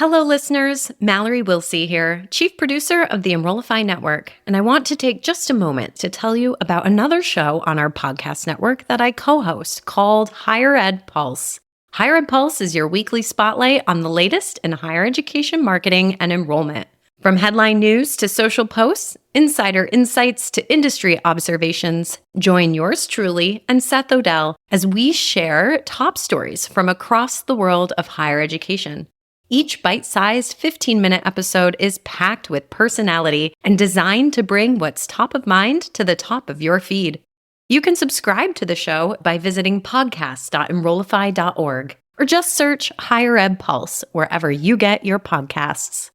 Hello, listeners. Mallory Wilsey here, Chief Producer of the Enrollify Network, and I want to take just a moment to tell you about another show on our podcast network that I co-host called Higher Ed Pulse. Higher Ed Pulse is your weekly spotlight on the latest in higher education marketing and enrollment. From headline news to social posts, insider insights to industry observations, join yours truly and Seth Odell as we share top stories from across the world of higher education. Each bite-sized 15-minute episode is packed with personality and designed to bring what's top of mind to the top of your feed. You can subscribe to the show by visiting podcast.enrollify.org or just search Higher Ed Pulse wherever you get your podcasts.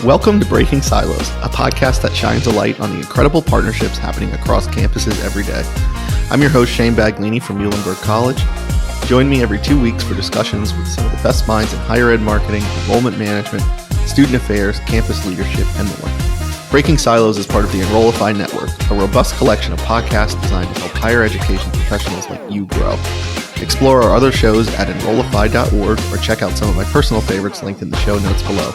Welcome to Breaking Silos, a podcast that shines a light on the incredible partnerships happening across campuses every day. I'm your host, Shane Baglini from Muhlenberg College. Join me every 2 weeks for discussions with some of the best minds in higher ed marketing, enrollment management, student affairs, campus leadership, and more. Breaking Silos is part of the Enrollify Network, a robust collection of podcasts designed to help higher education professionals like you grow. Explore our other shows at enrollify.org or check out some of my personal favorites linked in the show notes below.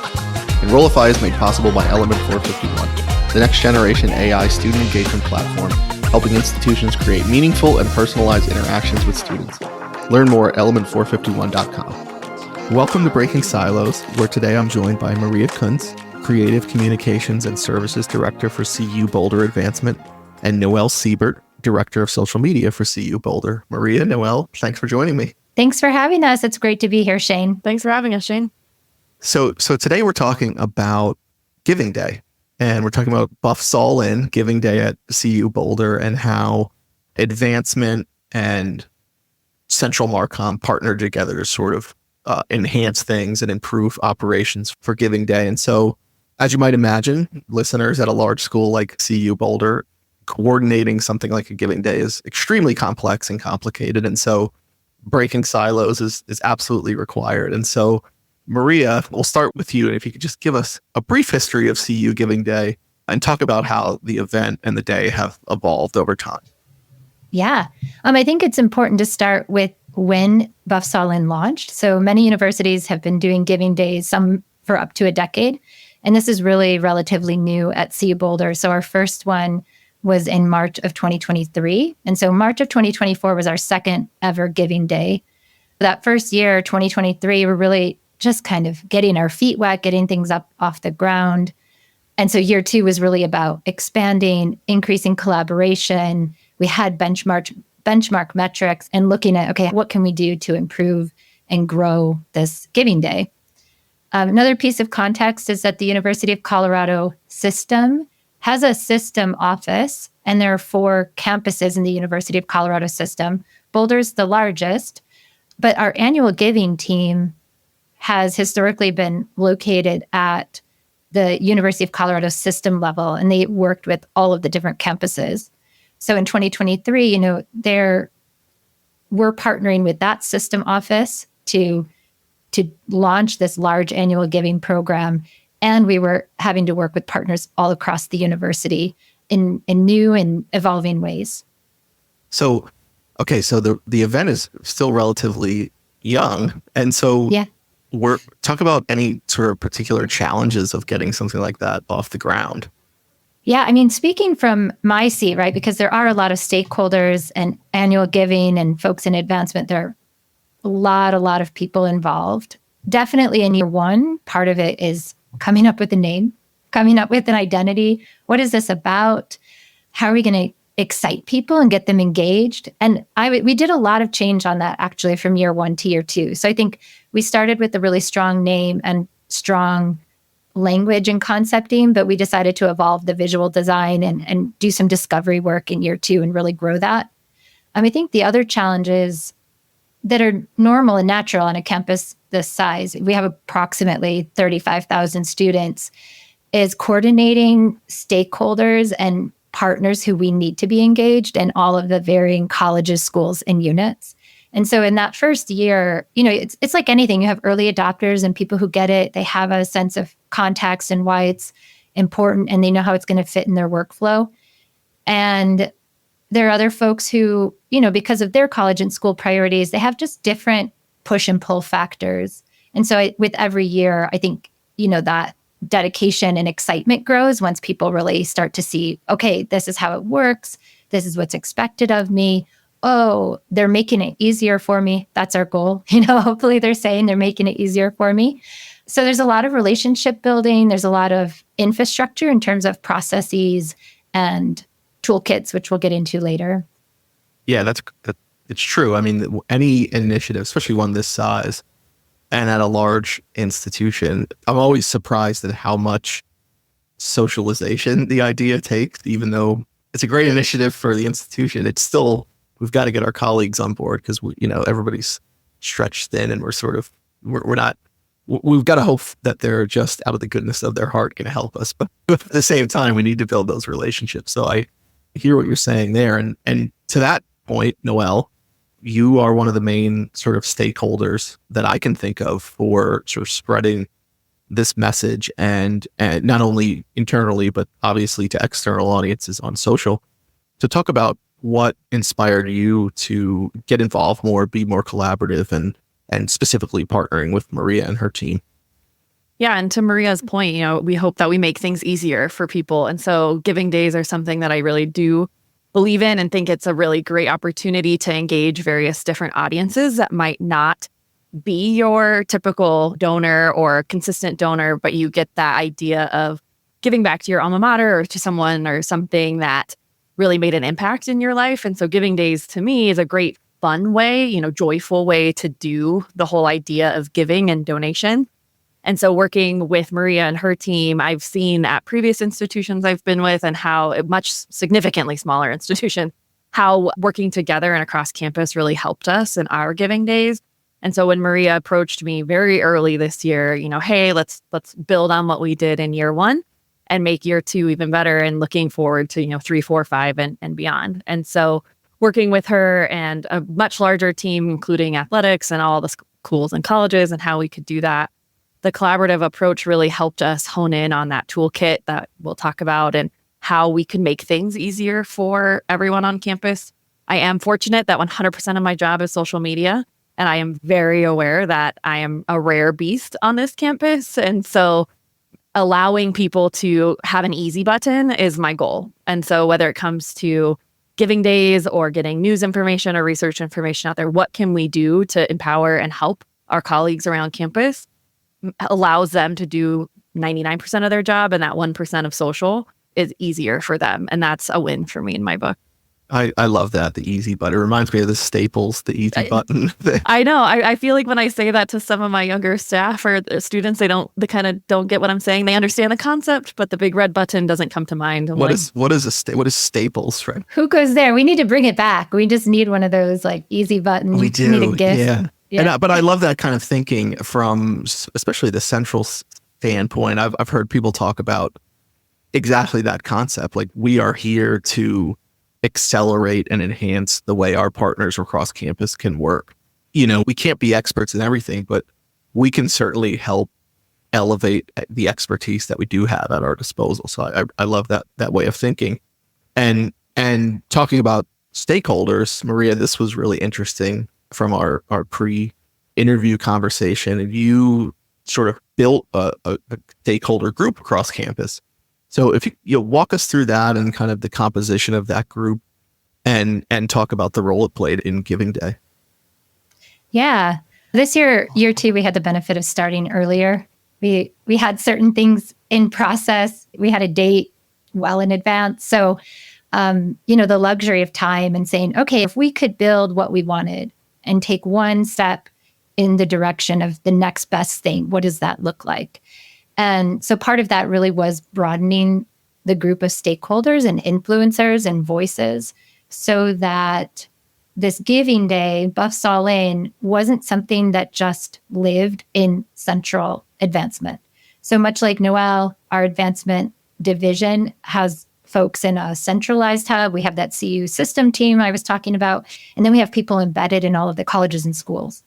Enrollify is made possible by Element 451, the next generation AI student engagement platform, helping institutions create meaningful and personalized interactions with students. Learn more at element451.com. Welcome to Breaking Silos, where today I'm joined by Maria Kuntz, Creative Communications and Services Director for CU Boulder Advancement, and Noelle Siebert, Director of Social Media for CU Boulder. Maria, Noelle, thanks for joining me. Thanks for having us. It's great to be here, Shane. Thanks for having us, Shane. So today we're talking about Giving Day, and we're talking about Buffs All In, Giving Day at CU Boulder, and how advancement and Central Marcom partnered together to sort of enhance things and improve operations for Giving Day. And so, as you might imagine, listeners at a large school like CU Boulder, coordinating something like a Giving Day is extremely complex and complicated. And so breaking silos is absolutely required. And so Maria, we'll start with you. And if you could just give us a brief history of CU Giving Day and talk about how the event and the day have evolved over time. Yeah. I think it's important to start with when Buffs All In launched. So many universities have been doing Giving Days, some for up to a decade. And this is really relatively new at CU Boulder. So our first one was in March of 2023. And so March of 2024 was our second ever Giving Day. That first year, 2023, we're really just kind of getting our feet wet, getting things up off the ground. And so year two was really about expanding, increasing collaboration. We had benchmark metrics and looking at, okay, what can we do to improve and grow this Giving Day? Another piece of context is that the University of Colorado system has a system office, and there are 4 campuses in the University of Colorado system. Boulder's the largest, but our annual giving team has historically been located at the University of Colorado system level, and they worked with all of the different campuses. So in 2023, we're partnering with that system office to launch this large annual giving program. And we were having to work with partners all across the university in new and evolving ways. So, okay, so the event is still relatively young. And so talk about any sort of particular challenges of getting something like that off the ground. Yeah, I mean, speaking from my seat, right, because there are a lot of stakeholders and annual giving and folks in advancement, there are a lot of people involved. Definitely in year one, part of it is coming up with a name, coming up with an identity. What is this about? How are we going to excite people and get them engaged? And we did a lot of change on that actually from year one to year two. So I think we started with a really strong name and strong language and concepting, but we decided to evolve the visual design and do some discovery work in year two and really grow that. I think the other challenges that are normal and natural on a campus this size, we have approximately 35,000 students, is coordinating stakeholders and partners who we need to be engaged in all of the varying colleges, schools, and units. And so in that first year, it's like anything. You have early adopters and people who get it. They have a sense of context and why it's important, and they know how it's going to fit in their workflow. And there are other folks who, because of their college and school priorities, they have just different push and pull factors. And so with every year, I think, that dedication and excitement grows once people really start to see, okay, this is how it works. This is what's expected of me. Oh, they're making it easier for me. That's our goal. Hopefully they're saying they're making it easier for me. So there's a lot of relationship building. There's a lot of infrastructure in terms of processes and toolkits, which we'll get into later. Yeah, it's true. I mean, any initiative, especially one this size and at a large institution, I'm always surprised at how much socialization the idea takes. Even though it's a great initiative for the institution, it's still, we've got to get our colleagues on board because everybody's stretched thin and we're not, we've got to hope that they're just out of the goodness of their heart going to help us. But at the same time, we need to build those relationships. So I hear what you're saying there. And to that point, Noelle, you are one of the main sort of stakeholders that I can think of for sort of spreading this message and not only internally, but obviously to external audiences on social. To talk about what inspired you to get involved more, be more collaborative, and specifically partnering with Maria and her team. Yeah. And to Maria's point, we hope that we make things easier for people. And so giving days are something that I really do believe in and think it's a really great opportunity to engage various different audiences that might not be your typical donor or consistent donor, but you get that idea of giving back to your alma mater or to someone or something that really made an impact in your life. And so giving days to me is a great fun way, joyful way to do the whole idea of giving and donation. And so working with Maria and her team, I've seen at previous institutions I've been with and how much significantly smaller institution, how working together and across campus really helped us in our giving days. And so when Maria approached me very early this year, hey, let's build on what we did in year one and make year two even better and looking forward to, 3, 4, 5 and beyond. And so working with her and a much larger team, including athletics and all the schools and colleges and how we could do that, the collaborative approach really helped us hone in on that toolkit that we'll talk about and how we could make things easier for everyone on campus. I am fortunate that 100% of my job is social media, and I am very aware that I am a rare beast on this campus. And so allowing people to have an easy button is my goal. And so whether it comes to giving days or getting news information or research information out there, what can we do to empower and help our colleagues around campus allows them to do 99% of their job, and that 1% of social is easier for them. And that's a win for me in my book. I love that, the easy button. It reminds me of the Staples, the easy button. I know. I feel like when I say that to some of my younger staff or students, they kind of don't get what I'm saying. They understand the concept, but the big red button doesn't come to mind. What is Staples, right? Who goes there? We need to bring it back. We just need one of those easy buttons. We do. We need a gift. Yeah. Yeah. But I love that kind of thinking from especially the central standpoint. I've heard people talk about exactly that concept. Like, we are here to accelerate and enhance the way our partners across campus can work. We can't be experts in everything, but we can certainly help elevate the expertise that we do have at our disposal. So I love that way of thinking. And talking about stakeholders, Maria, this was really interesting from our pre-interview conversation, and you sort of built a stakeholder group across campus. So if you walk us through that and kind of the composition of that group and talk about the role it played in Giving Day. Yeah. This year two, we had the benefit of starting earlier. We had certain things in process. We had a date well in advance. So, the luxury of time and saying, okay, if we could build what we wanted and take one step in the direction of the next best thing, what does that look like? And so part of that really was broadening the group of stakeholders and influencers and voices so that this Giving Day, Buffs All In, wasn't something that just lived in central advancement. So much like Noelle, our advancement division has folks in a centralized hub. We have that CU system team I was talking about, and then we have people embedded in all of the colleges and schools.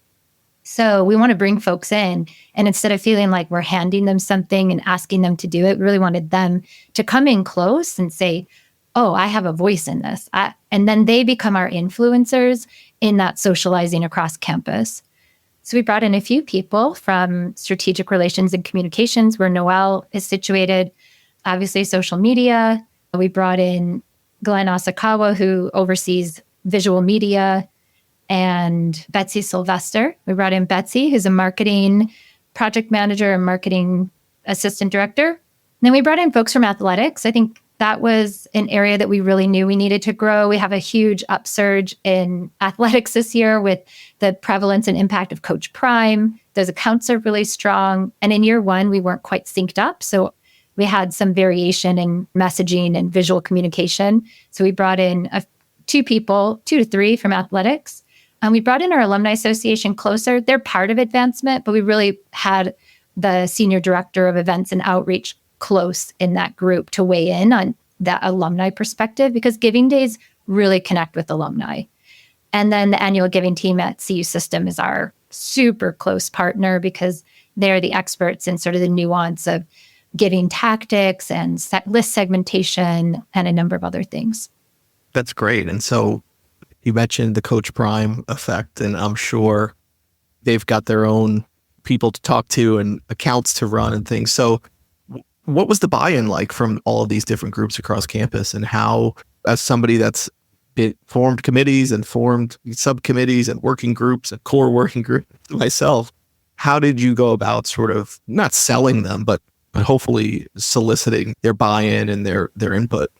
So we want to bring folks in, and instead of feeling like we're handing them something and asking them to do it, we really wanted them to come in close and say, oh, I have a voice in this. And then they become our influencers in that socializing across campus. So we brought in a few people from strategic relations and communications, where Noelle is situated, obviously social media. We brought in Glenn Asakawa, who oversees visual media, and Betsy Sylvester. We brought in Betsy, who's a marketing project manager and marketing assistant director. And then we brought in folks from athletics. I think that was an area that we really knew we needed to grow. We have a huge upsurge in athletics this year with the prevalence and impact of Coach Prime. Those accounts are really strong. And in year one, we weren't quite synced up. So we had some variation in messaging and visual communication. So we brought in two to three from athletics. And we brought in our alumni association closer. They're part of advancement, but we really had the senior director of events and outreach close in that group to weigh in on that alumni perspective, because giving days really connect with alumni. And then the annual giving team at CU System is our super close partner, because they're the experts in sort of the nuance of giving tactics and list segmentation and a number of other things. That's great. And so you mentioned the Coach Prime effect, and I'm sure they've got their own people to talk to and accounts to run and things. So what was the buy-in like from all of these different groups across campus, and how, as somebody that's formed committees and formed subcommittees and working groups and core working groups myself, how did you go about sort of not selling them, but hopefully soliciting their buy-in and their input?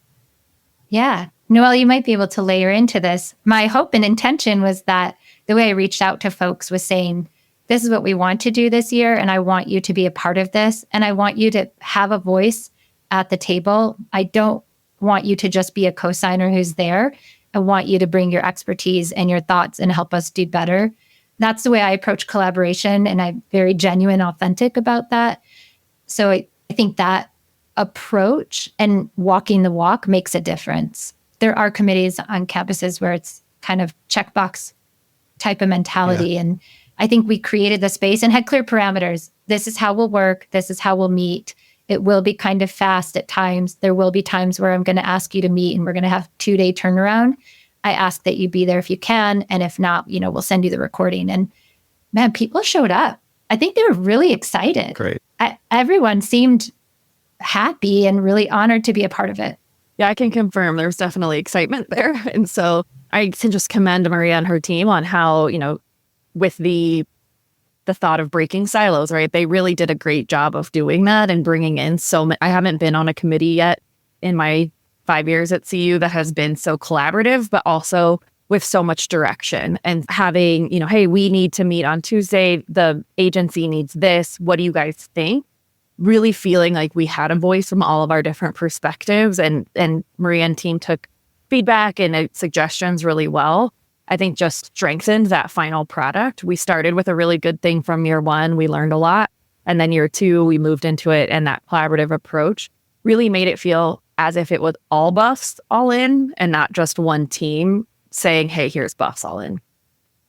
Yeah. Noelle, you might be able to layer into this. My hope and intention was that the way I reached out to folks was saying, this is what we want to do this year, and I want you to be a part of this, and I want you to have a voice at the table. I don't want you to just be a co-signer who's there. I want you to bring your expertise and your thoughts and help us do better. That's the way I approach collaboration, and I'm very genuine, authentic about that. So I think that approach and walking the walk makes a difference. There are committees on campuses where it's kind of checkbox type of mentality. Yeah. And I think we created the space and had clear parameters. This is how we'll work. This is how we'll meet. It will be kind of fast at times. There will be times where I'm going to ask you to meet and we're going to have 2-day turnaround. I ask that you be there if you can. And if not, we'll send you the recording. And man, people showed up. I think they were really excited. Great. Everyone seemed happy and really honored to be a part of it. Yeah, I can confirm there's definitely excitement there. And so I can just commend Maria and her team on how, with the thought of breaking silos, right? They really did a great job of doing that and bringing in so many. I haven't been on a committee yet in my 5 years at CU that has been so collaborative, but also with so much direction and having, hey, we need to meet on Tuesday. The agency needs this. What do you guys think? Really feeling like we had a voice from all of our different perspectives, and Maria and team took feedback and suggestions really well. I think just strengthened that final product. We started with a really good thing from year one. We learned a lot. And then year two, we moved into it. And that collaborative approach really made it feel as if it was all Buffs all in and not just one team saying, hey, here's Buffs all in.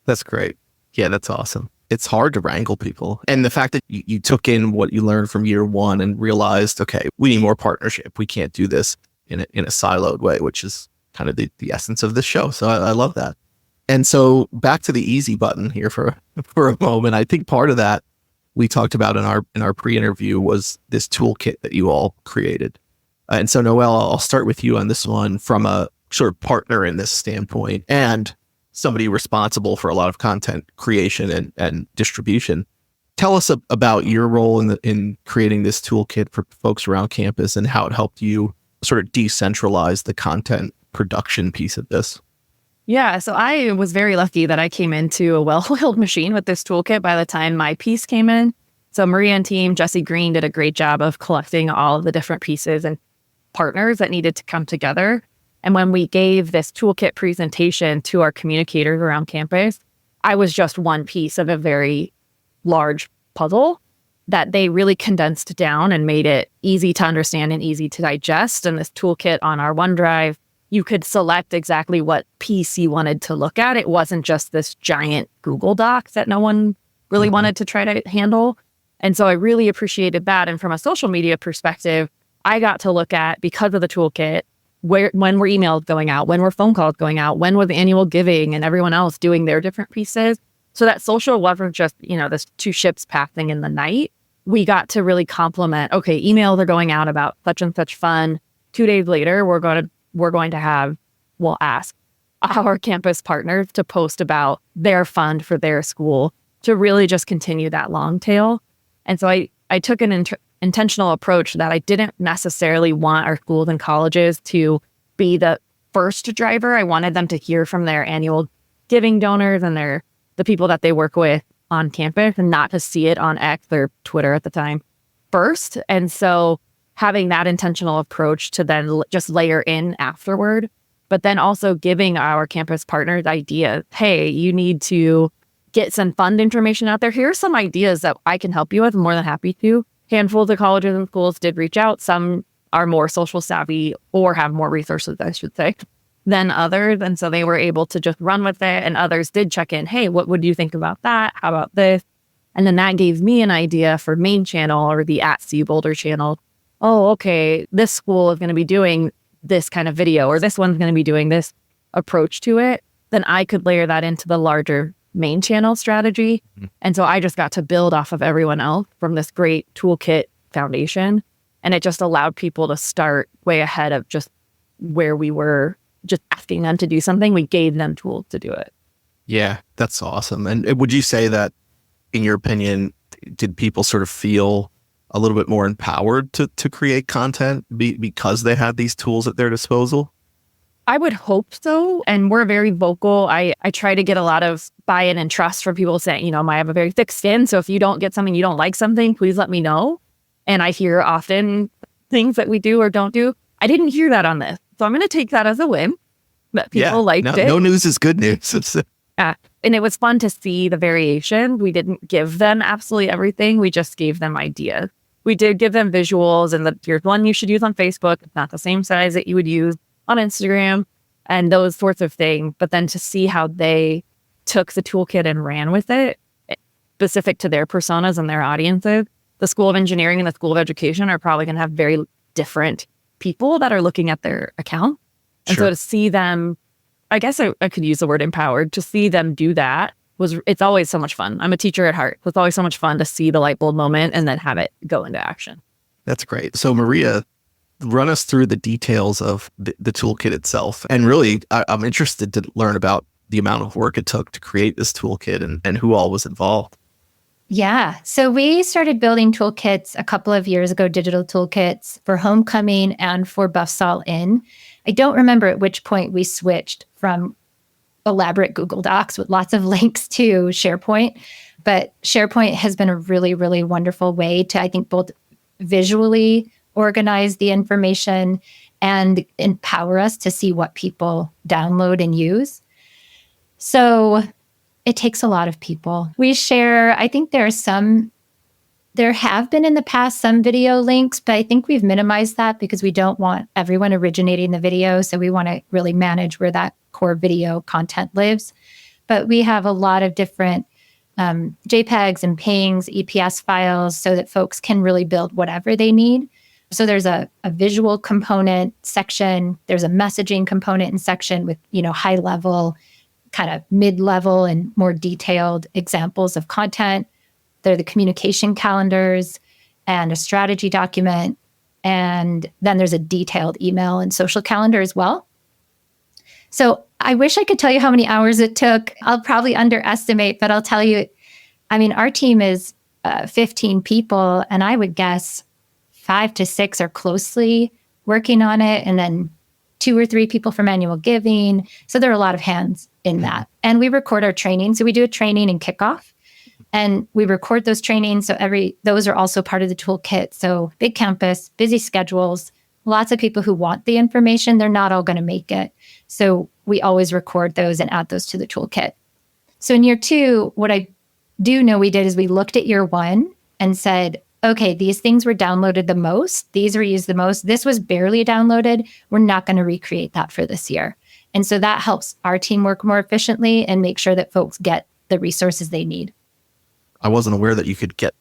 That's great. Yeah, that's awesome. It's hard to wrangle people. And the fact that you took in what you learned from year one and realized, okay, we need more partnership. We can't do this in a siloed way, which is kind of the essence of this show. So I love that. And so back to the easy button here for a moment. I think part of that we talked about in our pre-interview was this toolkit that you all created. And so Noelle, I'll start with you on this one from a sort of partner in this standpoint and somebody responsible for a lot of content creation and distribution. Tell us about your role in creating this toolkit for folks around campus and how it helped you sort of decentralize the content production piece of this. Yeah, so I was very lucky that I came into a well-oiled machine with this toolkit by the time my piece came in. So Maria and team, Jesse Green did a great job of collecting all of the different pieces and partners that needed to come together. And when we gave this toolkit presentation to our communicators around campus, I was just one piece of a very large puzzle that they really condensed down and made it easy to understand and easy to digest. And this toolkit on our OneDrive, you could select exactly what piece you wanted to look at. It wasn't just this giant Google Doc that no one really wanted to try to handle. And so I really appreciated that. And from a social media perspective, I got to look at, because of the toolkit, when were emails going out, when were phone calls going out, when was annual giving and everyone else doing their different pieces. So that social wasn't just, this two ships passing in the night. We got to really complement, okay, emails are going out about such and such fun. 2 days later, we're going to have, we'll ask our campus partners to post about their fund for their school to really just continue that long tail. And so I took an intentional approach that I didn't necessarily want our schools and colleges to be the first driver. I wanted them to hear from their annual giving donors and the people that they work with on campus, and not to see it on X or Twitter at the time first. And so having that intentional approach to then just layer in afterward, but then also giving our campus partners ideas. Hey, you need to get some fund information out there. Here are some ideas that I can help you with. I'm more than happy to. Handfuls of colleges and schools did reach out. Some are more social savvy or have more resources, I should say, than others. And so they were able to just run with it. And others did check in. Hey, what would you think about that? How about this? And then that gave me an idea for main channel or the @CU Boulder channel. Oh, okay, this school is going to be doing this kind of video, or this one's going to be doing this approach to it. Then I could layer that into the larger main channel strategy. And so I just got to build off of everyone else from this great toolkit foundation. And it just allowed people to start way ahead of just where we were just asking them to do something. We gave them tools to do it. Yeah, that's awesome. And would you say that, in your opinion, did people sort of feel a little bit more empowered to create content because they had these tools at their disposal? I would hope so. And we're very vocal. I try to get a lot of buy-in and trust from people saying, I have a very thick skin. So if you don't get something, you don't like something, please let me know. And I hear often things that we do or don't do. I didn't hear that on this. So I'm going to take that as a win that people liked it. No news is good news. Yeah. And it was fun to see the variation. We didn't give them absolutely everything. We just gave them ideas. We did give them visuals, and here's one you should use on Facebook. It's not the same size that you would use on Instagram and those sorts of things. But then to see how they took the toolkit and ran with it, specific to their personas and their audiences. The School of Engineering and the School of Education are probably going to have very different people that are looking at their account. And so to see them, I guess I could use the word empowered, to see them do that it's always so much fun. I'm a teacher at heart. It's always so much fun to see the light bulb moment and then have it go into action. That's great. So Maria, run us through the details of the toolkit itself. And really, I'm interested to learn about the amount of work it took to create this toolkit and who all was involved. Yeah. So we started building toolkits a couple of years ago, digital toolkits for homecoming and for Buffs All In. I don't remember at which point we switched from elaborate Google Docs with lots of links to SharePoint. But SharePoint has been a really, really wonderful way to, I think, both visually organize the information and empower us to see what people download and use. So it takes a lot of people. We share, I think there have been in the past some video links, but I think we've minimized that because we don't want everyone originating the video. So we want to really manage where that core video content lives. But we have a lot of different JPEGs and PNGs, EPS files, so that folks can really build whatever they need. So there's a visual component section. There's a messaging component and section with, high level, kind of mid-level and more detailed examples of content. There are the communication calendars and a strategy document. And then there's a detailed email and social calendar as well. So I wish I could tell you how many hours it took. I'll probably underestimate, but I'll tell you, our team is 15 people, and I would guess 5 to 6 are closely working on it, and then 2 or 3 people from annual giving. So there are a lot of hands in that. And we record our training. So we do a training and kickoff, and we record those trainings. So those are also part of the toolkit. So big campus, busy schedules, lots of people who want the information. They're not all going to make it. So we always record those and add those to the toolkit. So in year 2, what I do know we did is we looked at year 1 and said, okay, these things were downloaded the most. These were used the most. This was barely downloaded. We're not going to recreate that for this year. And so that helps our team work more efficiently and make sure that folks get the resources they need. I wasn't aware that you could get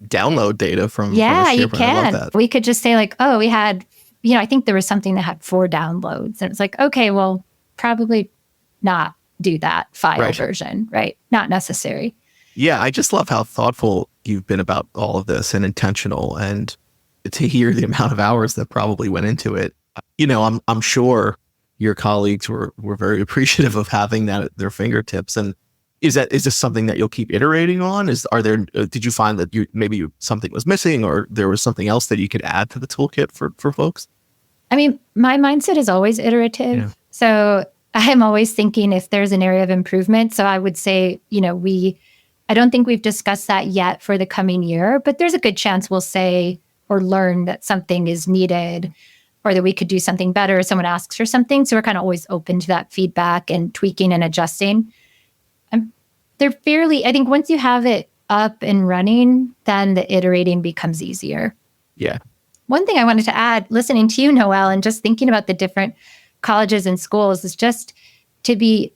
download data from Yeah, from you can. We could just say we had I think there was something that had 4 downloads. And it's like, okay, well, probably not do that file version, right? Not necessary. Yeah, I just love how thoughtful you've been about all of this and intentional, and to hear the amount of hours that probably went into it. I'm sure your colleagues were very appreciative of having that at their fingertips. And is this something that you'll keep iterating on? Did you find that maybe something was missing, or there was something else that you could add to the toolkit for folks? I mean, my mindset is always iterative. Yeah. So I'm always thinking if there's an area of improvement. So I would say, I don't think we've discussed that yet for the coming year, but there's a good chance we'll say or learn that something is needed, or that we could do something better. Someone asks for something. So we're kind of always open to that feedback and tweaking and adjusting. I think once you have it up and running, then the iterating becomes easier. Yeah. One thing I wanted to add, listening to you, Noelle, and just thinking about the different colleges and schools, is just to be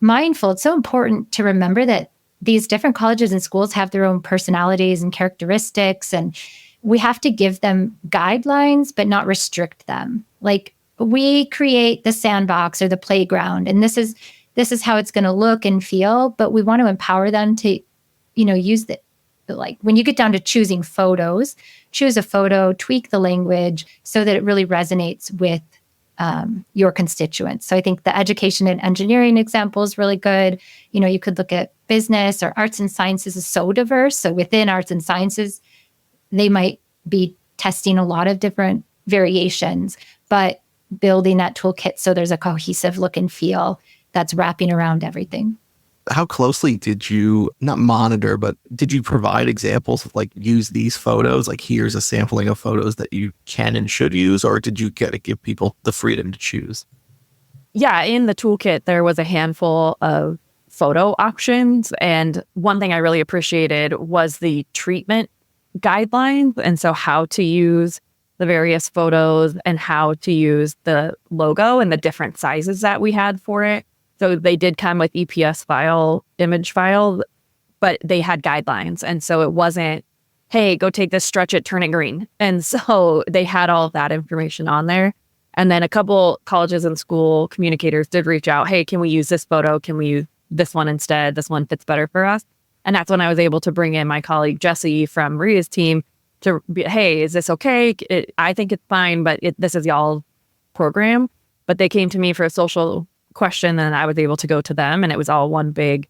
mindful. It's so important to remember that these different colleges and schools have their own personalities and characteristics, and we have to give them guidelines, but not restrict them. Like, we create the sandbox or the playground, and this is how it's going to look and feel, but we want to empower them to, use the, like, when you get down to choosing photos, choose a photo, tweak the language so that it really resonates with your constituents. So I think the education and engineering example is really good. You could look at business, or arts and sciences is so diverse. So within arts and sciences, they might be testing a lot of different variations, but building that toolkit so there's a cohesive look and feel that's wrapping around everything. How closely did you not monitor, but did you provide examples of, like, use these photos? Like, here's a sampling of photos that you can and should use, or did you get to give people the freedom to choose? Yeah, in the toolkit, there was a handful of photo options. And one thing I really appreciated was the treatment guidelines. And so how to use the various photos and how to use the logo and the different sizes that we had for it. So they did come with EPS file, image file, but they had guidelines. And so it wasn't, hey, go take this, stretch it, turn it green. And so they had all of that information on there. And then a couple colleges and school communicators did reach out, hey, can we use this photo? Can we use this one instead? This one fits better for us. And that's when I was able to bring in my colleague, Jessie, from Maria's team to be, hey, is this okay? I think it's fine, but this is y'all's program. But they came to me for a social question, and I was able to go to them, and it was all one big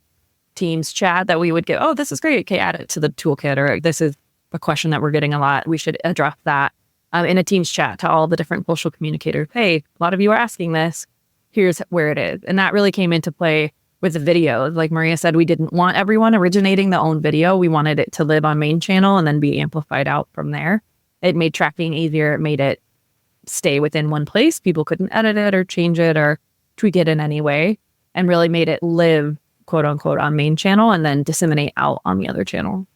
Teams chat that we would get, oh, this is great. Okay, add it to the toolkit, or this is a question that we're getting a lot. We should address that in a Teams chat to all the different social communicators. Hey, a lot of you are asking this. Here's where it is. And that really came into play with the videos. Like Maria said, we didn't want everyone originating their own video. We wanted it to live on main channel and then be amplified out from there. It made tracking easier. It made it stay within one place. People couldn't edit it or change it or tweak it in any way, and really made it live, quote unquote, on main channel and then disseminate out on the other channel.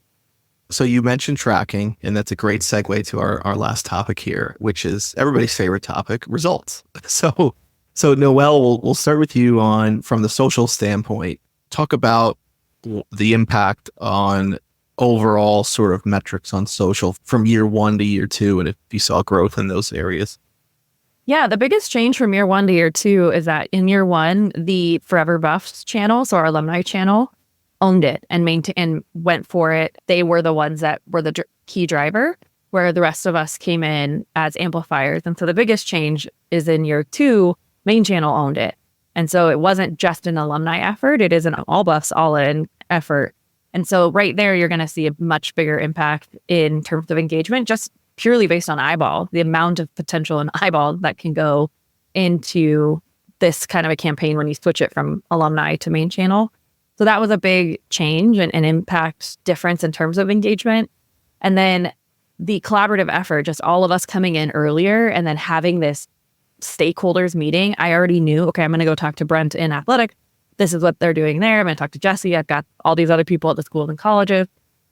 So you mentioned tracking, and that's a great segue to our last topic here, which is everybody's favorite topic, results. So Noelle, we'll start with you from the social standpoint. Talk about the impact on overall sort of metrics on social from year 1 to year 2, and if you saw growth in those areas. Yeah, the biggest change from year 1 to year 2 is that in year 1, the Forever Buffs channel, so our alumni channel, owned it and went for it. They were the ones that were the key driver, where the rest of us came in as amplifiers. And so the biggest change is in year 2, main channel owned it. And so it wasn't just an alumni effort. It is an all Buffs, all in effort. And so right there, you're going to see a much bigger impact in terms of engagement, just purely based on eyeball, the amount of potential in eyeball that can go into this kind of a campaign when you switch it from alumni to main channel. So that was a big change and impact difference in terms of engagement. And then the collaborative effort, just all of us coming in earlier and then having this stakeholders meeting. I already knew, okay, I'm going to go talk to Brent in athletic. This is what they're doing there. I'm going to talk to Jessie. I've got all these other people at the schools and colleges.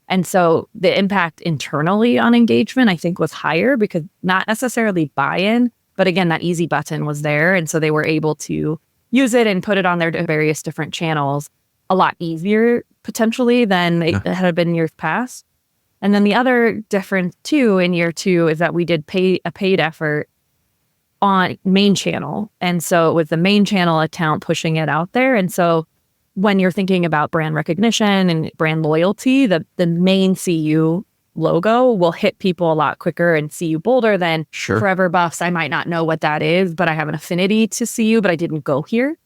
And so the impact internally on engagement, I think, was higher because not necessarily buy-in, but again, that easy button was there. And so they were able to use it and put it on their various different channels a lot easier potentially than it had been years past. And then the other difference too in year 2 is that we did a paid effort on main channel. And so with the main channel account pushing it out there. And so when you're thinking about brand recognition and brand loyalty, the main CU logo will hit people a lot quicker and CU Boulder than Forever Buffs. I might not know what that is, but I have an affinity to CU, but I didn't go here.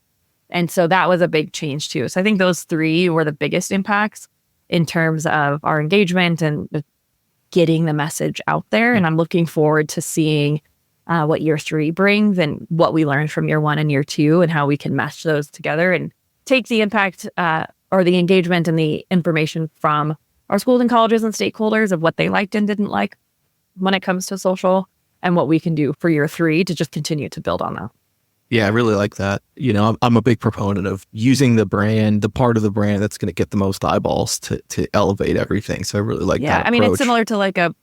And so that was a big change too. So I think those 3 were the biggest impacts in terms of our engagement and getting the message out there. And I'm looking forward to seeing what year 3 brings and what we learned from year 1 and year 2 and how we can mesh those together and take the impact or the engagement and the information from our schools and colleges and stakeholders of what they liked and didn't like when it comes to social and what we can do for year 3 to just continue to build on that. Yeah, I really like that. You know, I'm a big proponent of using the brand, the part of the brand that's going to get the most eyeballs to elevate everything. So I really like that approach. I mean, it's similar to like a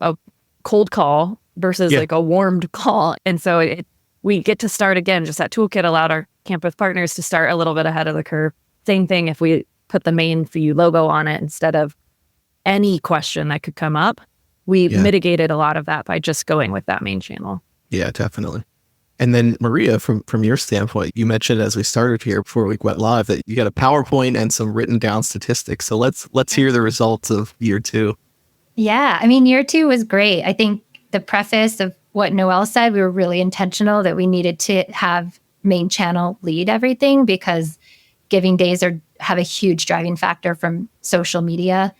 cold call versus like a warmed call. And so we get to start again, just that toolkit allowed our campus partners to start a little bit ahead of the curve. Same thing if we put the main CU logo on it instead of any question that could come up. We mitigated a lot of that by just going with that main channel. Yeah, definitely. And then Maria, from your standpoint, you mentioned as we started here before we went live that you got a PowerPoint and some written down statistics. So let's hear the results of year 2. Yeah, I mean, year 2 was great. I think the preface of what Noelle said, we were really intentional that we needed to have main channel lead everything because giving days have a huge driving factor from social media.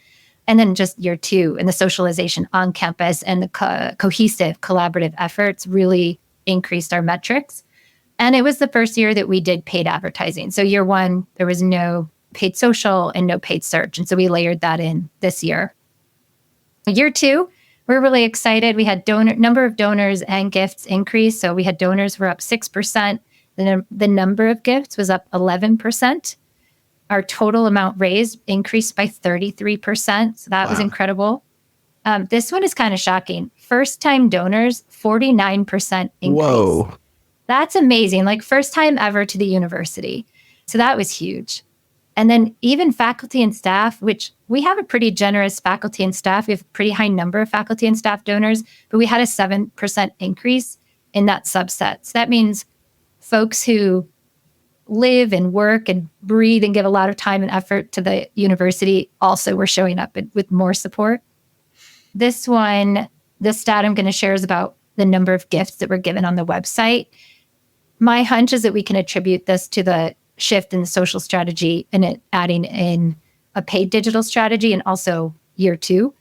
And then just year 2 and the socialization on campus and the cohesive collaborative efforts really increased our metrics. And it was the first year that we did paid advertising. So year 1, there was no paid social and no paid search. And so we layered that in this year. Year 2, we're really excited. We had number of donors and gifts increase. So we had donors were up 6%. The number of gifts was up 11%. Our total amount raised increased by 33%. So that was incredible. This one is kind of shocking. First-time donors, 49% increase. Whoa. That's amazing. Like first time ever to the university. So that was huge. And then even faculty and staff, which we have a pretty generous faculty and staff. We have a pretty high number of faculty and staff donors, but we had a 7% increase in that subset. So that means folks who live and work and breathe and give a lot of time and effort to the university also were showing up with more support. This one, the stat I'm going to share is about the number of gifts that were given on the website. My hunch is that we can attribute this to the shift in the social strategy and it adding in a paid digital strategy and also year 2.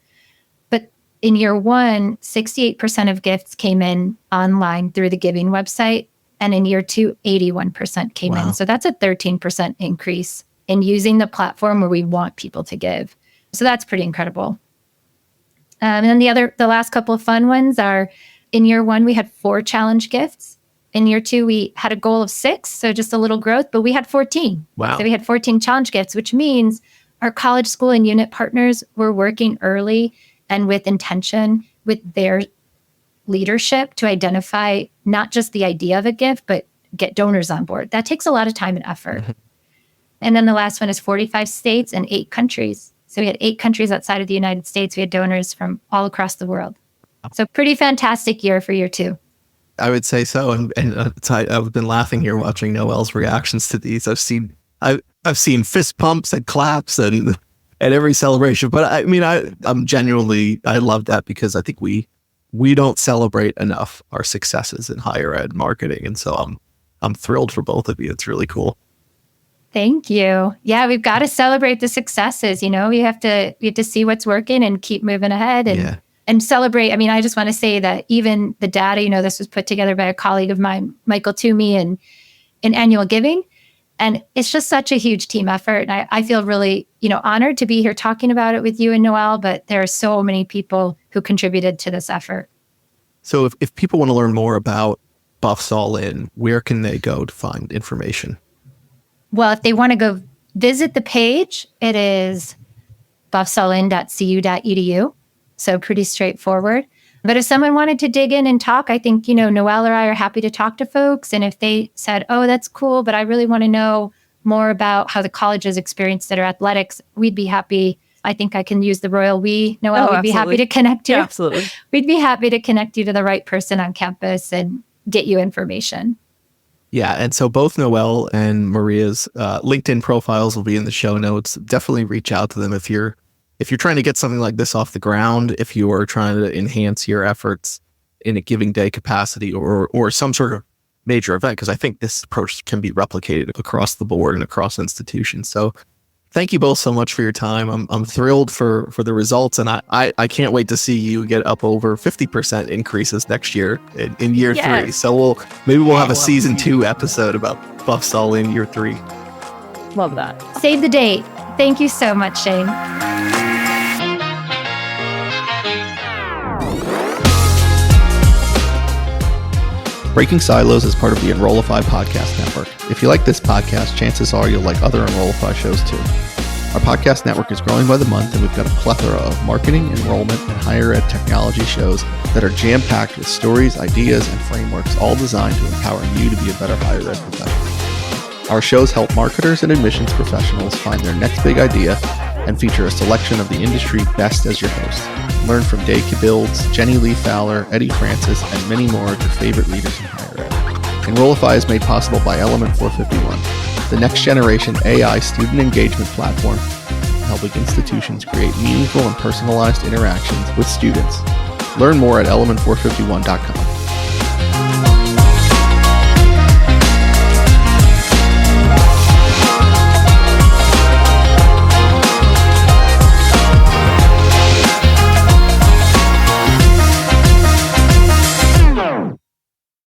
But in year 1, 68% of gifts came in online through the giving website. And in year 2, 81% came in. So that's a 13% increase in using the platform where we want people to give. So that's pretty incredible. And then the last couple of fun ones are in year 1, we had 4 challenge gifts. In year 2, we had a goal of 6, so just a little growth, but we had 14. Wow. So we had 14 challenge gifts, which means our college, school, and unit partners were working early and with intention with their leadership to identify not just the idea of a gift, but get donors on board. That takes a lot of time and effort. Mm-hmm. And then the last one is 45 states and 8 countries. So we had 8 countries outside of the United States. We had donors from all across the world. So pretty fantastic year for year 2. I would say so. And I've been laughing here watching Noelle's reactions to these. I've seen fist pumps and claps and every celebration. But I mean, I'm genuinely, I love that because I think we don't celebrate enough our successes in higher ed marketing. And so I'm thrilled for both of you. It's really cool. Thank you. Yeah, we've got to celebrate the successes. You know, we have to see what's working and keep moving ahead and celebrate. I mean, I just want to say that even the data, you know, this was put together by a colleague of mine, Michael Toomey, in annual giving. And it's just such a huge team effort. And I feel really, honored to be here talking about it with you and Noelle, but there are so many people who contributed to this effort. So if people want to learn more about Buffs All In, where can they go to find information? Well, if they want to go visit the page, it is buffsallin.cu.edu. So pretty straightforward. But if someone wanted to dig in and talk, I think, Noelle or I are happy to talk to folks. And if they said, oh, that's cool, but I really want to know more about how the colleges experience their athletics, we'd be happy I think I can use the royal we. Noelle, we'd be happy absolutely. to connect you. Yeah, absolutely. We'd be happy to connect you to the right person on campus and get you information. Yeah, and so both Noelle and Maria's LinkedIn profiles will be in the show notes. Definitely reach out to them if you're trying to get something like this off the ground, if you are trying to enhance your efforts in a Giving Day capacity or some sort of major event, because I think this approach can be replicated across the board and across institutions. So thank you both so much for your time. I'm thrilled for the results, and I can't wait to see you get up over 50% increases next year in year three. So we'll have a season 2 episode about Buffs All In year 3. Love that. Save the date. Thank you so much, Shane. Breaking Silos is part of the Enrollify podcast network. If you like this podcast, chances are you'll like other Enrollify shows too. Our podcast network is growing by the month, and we've got a plethora of marketing, enrollment, and higher ed technology shows that are jam-packed with stories, ideas, and frameworks, all designed to empower you to be a better higher ed professional. Our shows help marketers and admissions professionals find their next big idea and feature a selection of the industry best as your hosts. Learn from Dave Builds, Jenny Lee Fowler, Eddie Francis, and many more of your favorite leaders in higher ed. Enrollify is made possible by Element 451, the next generation AI student engagement platform, helping institutions create meaningful and personalized interactions with students. Learn more at element451.com.